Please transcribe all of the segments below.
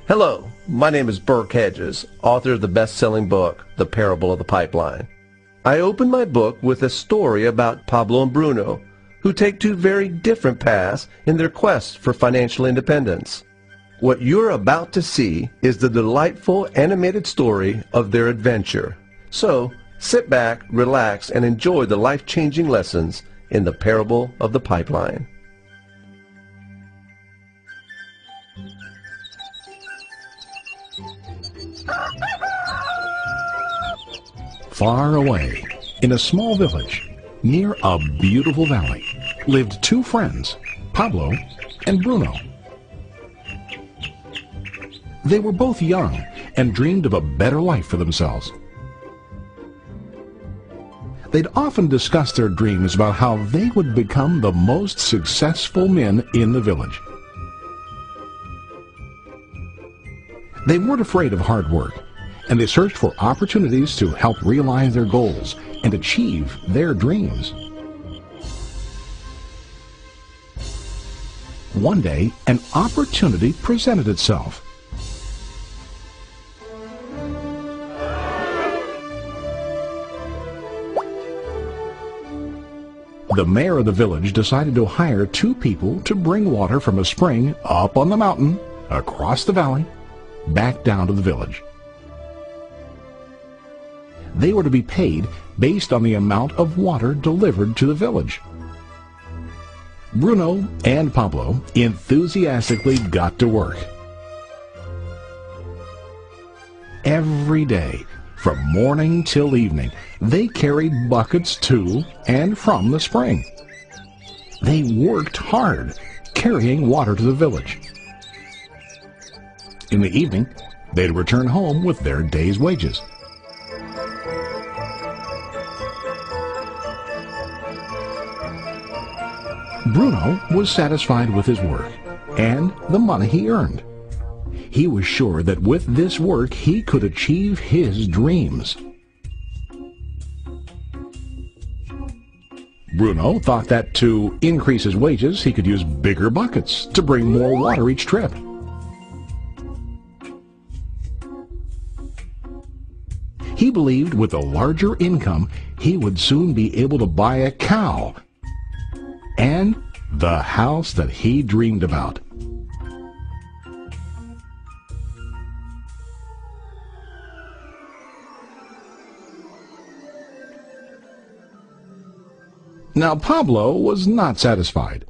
Hello, my name is Burke Hedges, author of the best-selling book, The Parable of the Pipeline. I open my book with a story about Pablo and Bruno, who take two very different paths in their quest for financial independence. What you're about to see is the delightful animated story of their adventure. So, sit back, relax, and enjoy the life-changing lessons in The Parable of the Pipeline. Far away, in a small village, near a beautiful valley, lived two friends, Pablo and Bruno. They were both young and dreamed of a better life for themselves. They'd often discuss their dreams about how they would become the most successful men in the village. They weren't afraid of hard work, and they searched for opportunities to help realize their goals and achieve their dreams. One day, an opportunity presented itself. The mayor of the village decided to hire two people to bring water from a spring up on the mountain, across the valley, back down to the village. They were to be paid based on the amount of water delivered to the village. Bruno and Pablo enthusiastically got to work. Every day, from morning till evening, they carried buckets to and from the spring. They worked hard, carrying water to the village. In the evening, they'd return home with their day's wages. Bruno was satisfied with his work and the money he earned. He was sure that with this work he could achieve his dreams. Bruno thought that to increase his wages he could use bigger buckets to bring more water each trip. He believed with a larger income he would soon be able to buy a cow and the house that he dreamed about. Now Pablo was not satisfied.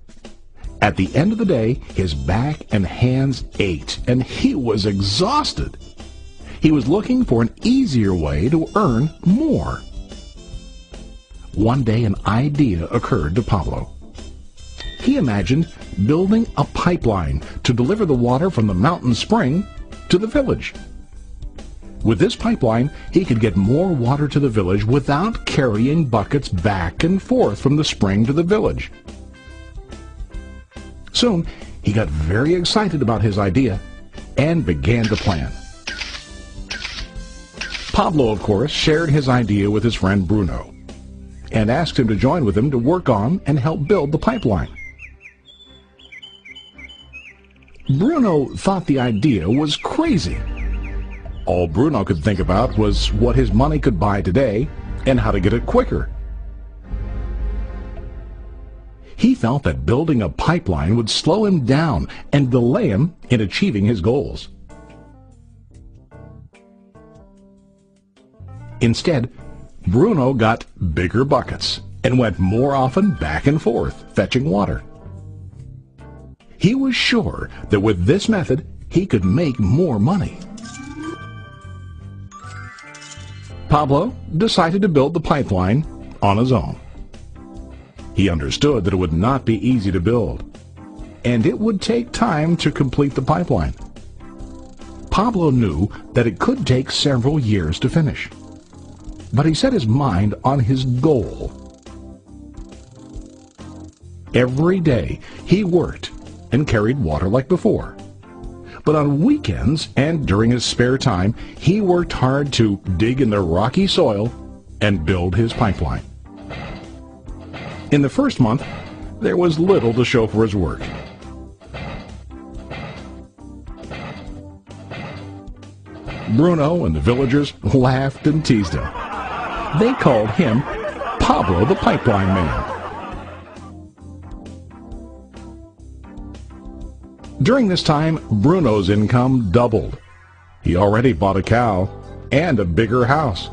At the end of the day, his back and hands ached, and he was exhausted. He was looking for an easier way to earn more. One day an idea occurred to Pablo. He imagined building a pipeline to deliver the water from the mountain spring to the village. With this pipeline, he could get more water to the village without carrying buckets back and forth from the spring to the village. Soon, he got very excited about his idea and began to plan. Pablo, of course, shared his idea with his friend Bruno and asked him to join with him to work on and help build the pipeline. Bruno thought the idea was crazy. All Bruno could think about was what his money could buy today and how to get it quicker. He felt that building a pipeline would slow him down and delay him in achieving his goals. Instead, Bruno got bigger buckets and went more often back and forth fetching water. He was sure that with this method he could make more money. Pablo decided to build the pipeline on his own. He understood that it would not be easy to build, and it would take time to complete the pipeline. Pablo knew that it could take several years to finish, but he set his mind on his goal. Every day he worked and carried water like before. But on weekends and during his spare time, he worked hard to dig in the rocky soil and build his pipeline. In the first month, there was little to show for his work. Bruno and the villagers laughed and teased him. They called him Pablo the Pipeline Man. During this time, Bruno's income doubled. He already bought a cow and a bigger house.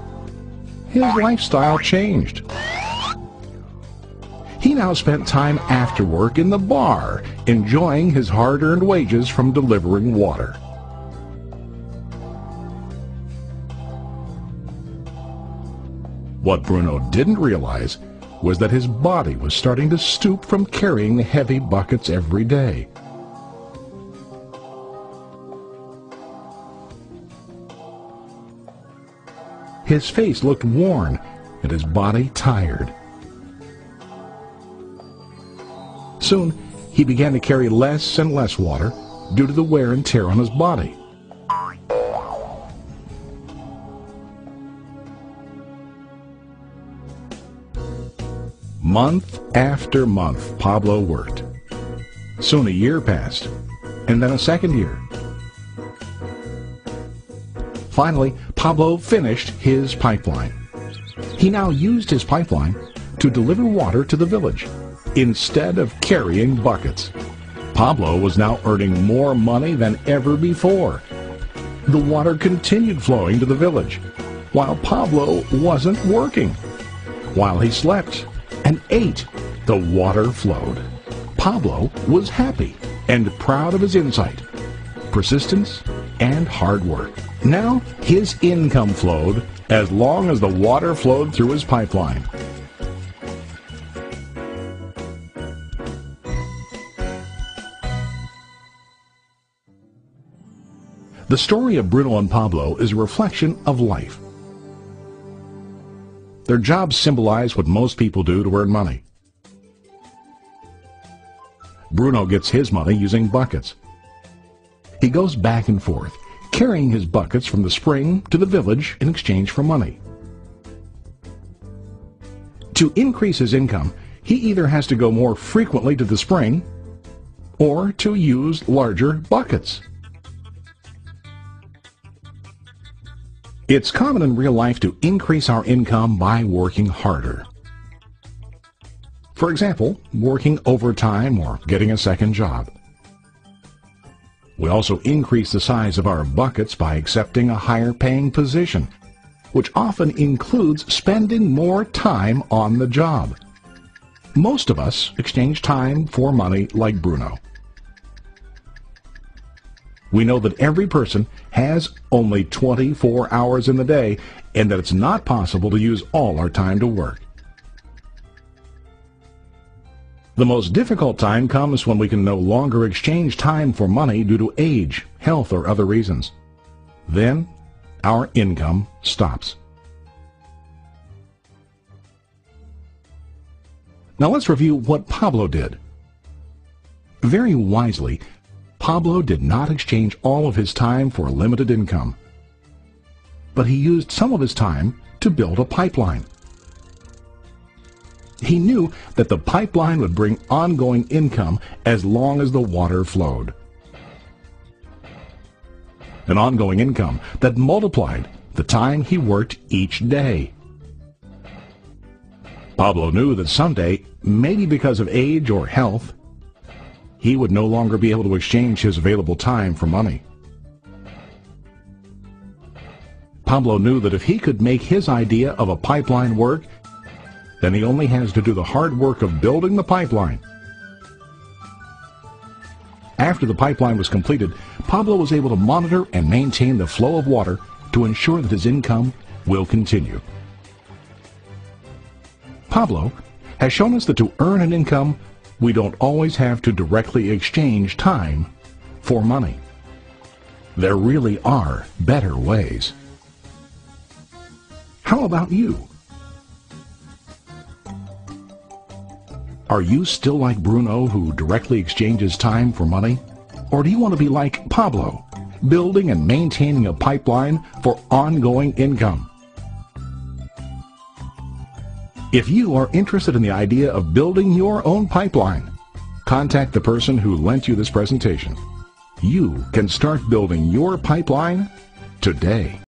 His lifestyle changed. He now spent time after work in the bar, enjoying his hard-earned wages from delivering water. What Bruno didn't realize was that his body was starting to stoop from carrying heavy buckets every day. His face looked worn and his body tired. Soon, he began to carry less and less water due to the wear and tear on his body. Month after month, Pablo worked. Soon a year passed, and then a second year. Finally, Pablo finished his pipeline. He now used his pipeline to deliver water to the village instead of carrying buckets. Pablo was now earning more money than ever before. The water continued flowing to the village, while Pablo wasn't working. While he slept and ate, the water flowed. Pablo was happy and proud of his insight, persistence, and hard work. Now his income flowed as long as the water flowed through his pipeline. The story of Bruno and Pablo is a reflection of life. Their jobs symbolize what most people do to earn money. Bruno gets his money using buckets. He goes back and forth, carrying his buckets from the spring to the village in exchange for money. To increase his income, he either has to go more frequently to the spring or to use larger buckets. It's common in real life to increase our income by working harder. For example, working overtime or getting a second job. We also increase the size of our buckets by accepting a higher paying position, which often includes spending more time on the job. Most of us exchange time for money like Bruno. We know that every person has only 24 hours in the day and that it's not possible to use all our time to work. The most difficult time comes when we can no longer exchange time for money due to age, health, or other reasons. Then, our income stops. Now let's review what Pablo did. Very wisely, Pablo did not exchange all of his time for a limited income, but he used some of his time to build a pipeline. He knew that the pipeline would bring ongoing income as long as the water flowed. An ongoing income that multiplied the time he worked each day. Pablo knew that someday, maybe because of age or health, he would no longer be able to exchange his available time for money. Pablo knew that if he could make his idea of a pipeline work, then he only has to do the hard work of building the pipeline. After the pipeline was completed, Pablo was able to monitor and maintain the flow of water to ensure that his income will continue. Pablo has shown us that to earn an income, we don't always have to directly exchange time for money. There really are better ways. How about you? Are you still like Bruno, who directly exchanges time for money? Or do you want to be like Pablo, building and maintaining a pipeline for ongoing income? If you are interested in the idea of building your own pipeline, contact the person who lent you this presentation. You can start building your pipeline today.